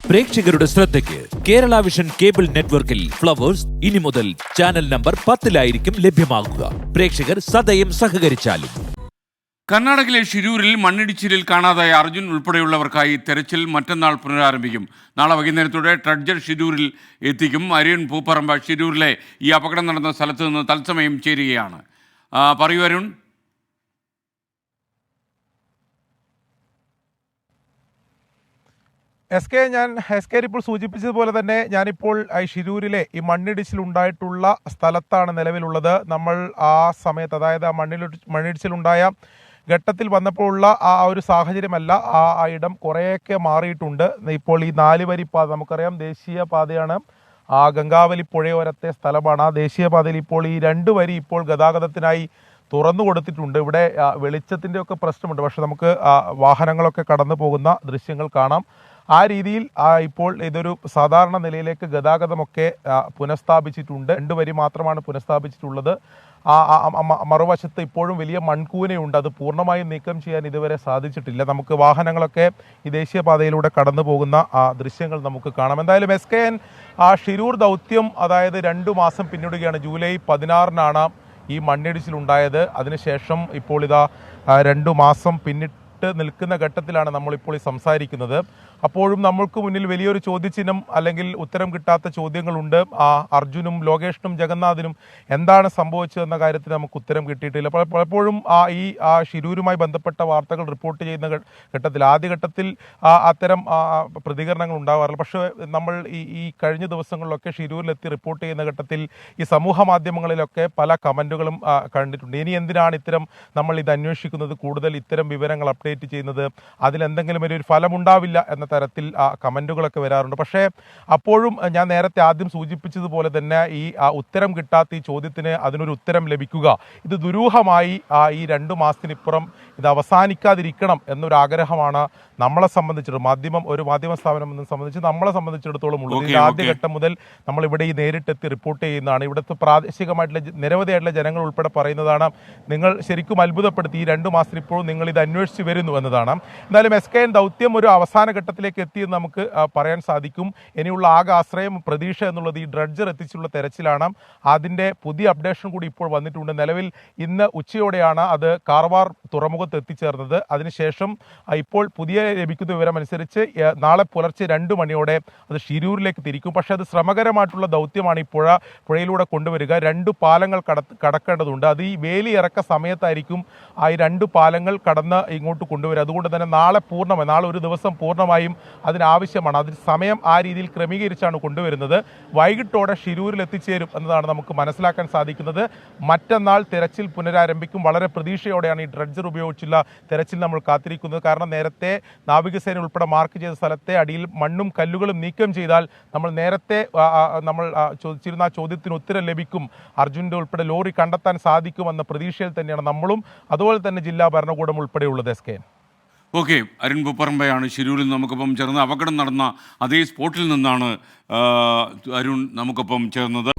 പ്രേക്ഷകരുടെ ശ്രദ്ധയ്ക്ക് Kerala vision cable നെറ്റ്വർക്കിൽ ഫ്ലവേഴ്സ് ഇനി മുതൽ ചാനൽ നമ്പർ 10-ലായിരിക്കും ലഭ്യമാകുക. പ്രേക്ഷകർ സദയം സഹകരിച്ചാലും. കർണാടകയിലെ ഷിരൂരിൽ മണ്ണിടിച്ചിലിൽ കാണാതായ അർജുൻ ഉൾപ്പെടെയുള്ളവർക്കായി തെരച്ചിൽ മറ്റന്നാൾ പുനരാരംഭിക്കും. നാളെ വൈകുന്നേരത്തോടെ ട്രഡ്ജർ ഷിരൂരിൽ എത്തിക്കും. അരുൺ പൂപ്പറമ്പ ഷിരൂരിലെ ഈ അപകടം നടന്ന സ്ഥലത്ത് നിന്ന് തത്സമയം ചേരുകയാണ്. പറയൂ അരുൺ. ഞാൻ ഇപ്പോൾ സൂചിപ്പിച്ചതുപോലെ തന്നെ ഞാനിപ്പോൾ ഷിരൂരിലെ ഈ മണ്ണിടിച്ചിലുണ്ടായിട്ടുള്ള സ്ഥലത്താണ് നിലവിലുള്ളത്. നമ്മൾ ആ സമയത്ത്, അതായത് ആ മണ്ണിടിച്ചിലുണ്ടായ ഘട്ടത്തിൽ വന്നപ്പോഴുള്ള ആ ഒരു സാഹചര്യമല്ല. ആ ഇടം കുറേയൊക്കെ മാറിയിട്ടുണ്ട്. ഇപ്പോൾ ഈ 4 വരി പാത, നമുക്കറിയാം ദേശീയ പാതയാണ്, ആ ഗംഗാവലി പുഴയോരത്തെ സ്ഥലമാണ്. ആ ദേശീയപാതയിൽ ഇപ്പോൾ ഈ 2 വരി ഇപ്പോൾ ഗതാഗതത്തിനായി തുറന്നു കൊടുത്തിട്ടുണ്ട്. ഇവിടെ വെളിച്ചത്തിൻ്റെ ഒക്കെ പ്രശ്നമുണ്ട്, പക്ഷെ നമുക്ക് വാഹനങ്ങളൊക്കെ കടന്നു പോകുന്ന ദൃശ്യങ്ങൾ കാണാം. ആ രീതിയിൽ ഇപ്പോൾ ഇതൊരു സാധാരണ നിലയിലേക്ക് ഗതാഗതമൊക്കെ പുനഃസ്ഥാപിച്ചിട്ടുണ്ട്. 2 വരി മാത്രമാണ് പുനഃസ്ഥാപിച്ചിട്ടുള്ളത്. മറുവശത്ത് ഇപ്പോഴും വലിയ മൺകൂനയുണ്ട്. അത് പൂർണ്ണമായും നീക്കം ചെയ്യാൻ ഇതുവരെ സാധിച്ചിട്ടില്ല. നമുക്ക് വാഹനങ്ങളൊക്കെ ഈ ദേശീയപാതയിലൂടെ കടന്നു പോകുന്ന ദൃശ്യങ്ങൾ നമുക്ക് കാണാം. എന്തായാലും SKN ഷിരൂർ ദൗത്യം, അതായത് 2 മാസം പിന്നിടുകയാണ്. ജൂലൈ 16-നാണ് ഈ മണ്ണിടിച്ചിലുണ്ടായത്. അതിനുശേഷം ഇപ്പോൾ ഇതാ 2 മാസം പിന്നിട്ട് നിൽക്കുന്ന ഘട്ടത്തിലാണ് നമ്മളിപ്പോൾ ഈ സംസാരിക്കുന്നത്. അപ്പോഴും നമ്മൾക്ക് മുന്നിൽ വലിയൊരു ചോദ്യചിഹ്നം, അല്ലെങ്കിൽ ഉത്തരം കിട്ടാത്ത ചോദ്യങ്ങളുണ്ട്. അർജുനും ലോകേഷിനും ജഗന്നാഥിനും എന്താണ് സംഭവിച്ചതെന്ന കാര്യത്തിൽ നമുക്ക് ഉത്തരം കിട്ടിയിട്ടില്ല. പലപ്പോഴും ഈ ഷിരൂരുമായി ബന്ധപ്പെട്ട വാർത്തകൾ റിപ്പോർട്ട് ചെയ്യുന്ന ഘട്ടത്തിൽ, ആദ്യഘട്ടത്തിൽ അത്തരം പ്രതികരണങ്ങൾ ഉണ്ടാവാറില്ല. പക്ഷേ നമ്മൾ ഈ കഴിഞ്ഞ ദിവസങ്ങളിലൊക്കെ ഷിരൂരിലെത്തി റിപ്പോർട്ട് ചെയ്യുന്ന ഘട്ടത്തിൽ ഈ സമൂഹ മാധ്യമങ്ങളിലൊക്കെ പല കമൻറ്റുകളും കണ്ടിട്ടുണ്ട്. ഇനി എന്തിനാണ് ഇത്തരം നമ്മൾ ഇത് അന്വേഷിക്കുന്നത്, കൂടുതൽ ഇത്തരം വിവരങ്ങൾ അപ്ഡേറ്റ് ചെയ്യുന്നത്, അതിലെന്തെങ്കിലും ഒരു ഫലമുണ്ടാവില്ല എന്ന തരത്തിൽ കമൻറ്റുകളൊക്കെ വരാറുണ്ട്. പക്ഷേ അപ്പോഴും ഞാൻ നേരത്തെ ആദ്യം സൂചിപ്പിച്ചതുപോലെ തന്നെ ഈ ഉത്തരം കിട്ടാത്ത ഈ ചോദ്യത്തിന് അതിനൊരു ഉത്തരം ലഭിക്കുക, ഇത് ദുരൂഹമായി ഈ 2 മാസത്തിനിപ്പുറം ഇത് അവസാനിക്കാതിരിക്കണം എന്നൊരാഗ്രഹമാണ് നമ്മളെ സംബന്ധിച്ചിടത്തോളം, ഒരു മാധ്യമ സ്ഥാപനം എന്നെ സംബന്ധിച്ച് നമ്മളെ സംബന്ധിച്ചിടത്തോളം ഉള്ളത്. ഇതിൻ്റെ ആദ്യഘട്ടം മുതൽ നമ്മളിവിടെ ഈ നേരിട്ടെത്തി റിപ്പോർട്ട് ചെയ്യുന്നതാണ്. ഇവിടുത്തെ പ്രാദേശികമായിട്ടുള്ള നിരവധിയായിട്ടുള്ള ജനങ്ങൾ ഉൾപ്പെടെ പറയുന്നതാണ്, നിങ്ങൾ ശരിക്കും അത്ഭുതപ്പെടുത്തി, ഈ 2 മാസത്തിന് ഇപ്പോഴും നിങ്ങൾ ഇത് അന്വേഷിച്ച് വരുന്നു എന്നതാണ്. എന്തായാലും SKN ദൗത്യം ഒരു അവസാന ഘട്ടത്തിലേക്ക് എത്തിയെന്ന് നമുക്ക് പറയാൻ സാധിക്കും. ഇനിയുള്ള ആകെ ആശ്രയം, പ്രതീക്ഷ എന്നുള്ളത് ഈ ഡ്രഡ്ജർ എത്തിച്ചുള്ള തെരച്ചിലാണ്. അതിൻ്റെ പുതിയ അപ്ഡേഷൻ കൂടി ഇപ്പോൾ വന്നിട്ടുണ്ട്. നിലവിൽ ഇന്ന് ഉച്ചയോടെയാണ് അത് കാർവാർ തുറമുഖത്ത് എത്തിച്ചേർന്നത്. അതിനുശേഷം ഇപ്പോൾ പുതിയ ലഭിക്കുന്ന വിവരമനുസരിച്ച് നാളെ പുലർച്ചെ 2 മണിയോടെ അത് ഷിരൂരിലേക്ക് തിരിക്കും. പക്ഷേ അത് ശ്രമകരമായിട്ടുള്ള ദൗത്യമാണ്. ഈ പുഴയിലൂടെ കൊണ്ടുവരിക. 2 പാലങ്ങൾ കടക്കേണ്ടതുണ്ട്. അത് ഈ വേലി ഇറക്ക സമയത്തായിരിക്കും ഈ 2 പാലങ്ങൾ കടന്ന് ഇങ്ങോട്ട് കൊണ്ടുവരിക. അതുകൊണ്ട് തന്നെ നാളെ ഒരു ദിവസം പൂർണ്ണമായും അതിനാവശ്യമാണ്. അതിന് സമയം ആ രീതിയിൽ ക്രമീകരിച്ചാണ് കൊണ്ടുവരുന്നത്. വൈകിട്ടോടെ ഷിരൂരിൽ എത്തിച്ചേരും എന്നതാണ് നമുക്ക് മനസ്സിലാക്കാൻ സാധിക്കുന്നത്. മറ്റന്നാൾ തെരച്ചിൽ പുനരാരംഭിക്കും. വളരെ പ്രതീക്ഷയോടെയാണ് ഈ ഡ്രഡ്ജർ ഉപയോഗിച്ചുള്ള തെരച്ചിൽ നമ്മൾ കാത്തിരിക്കുന്നത്. കാരണം നേരത്തെ നാവികസേന ഉൾപ്പെടെ മാർക്ക് ചെയ്ത സ്ഥലത്തെ അടിയിൽ മണ്ണും കല്ലുകളും നീക്കം ചെയ്താൽ നേരത്തെ ചോദിച്ചിരുന്ന ചോദ്യത്തിന് ഉത്തരം ലഭിക്കും, അർജുൻ്റെ ഉൾപ്പെടെ ലോറി കണ്ടെത്താൻ സാധിക്കുമെന്ന പ്രതീക്ഷയിൽ തന്നെയാണ് നമ്മളും, അതുപോലെ തന്നെ ജില്ലാ ഭരണകൂടം ഉൾപ്പെടെയുള്ളത്. SKN. അരുൺ പൂപ്പറമ്പയാണ് ഷിരൂരിൽ നമുക്കൊപ്പം ചേർന്ന്. അപകടം നടന്ന അതേ സ്പോട്ടിൽ നിന്നാണ് അരുൺ നമുക്കൊപ്പം ചേർന്നത്.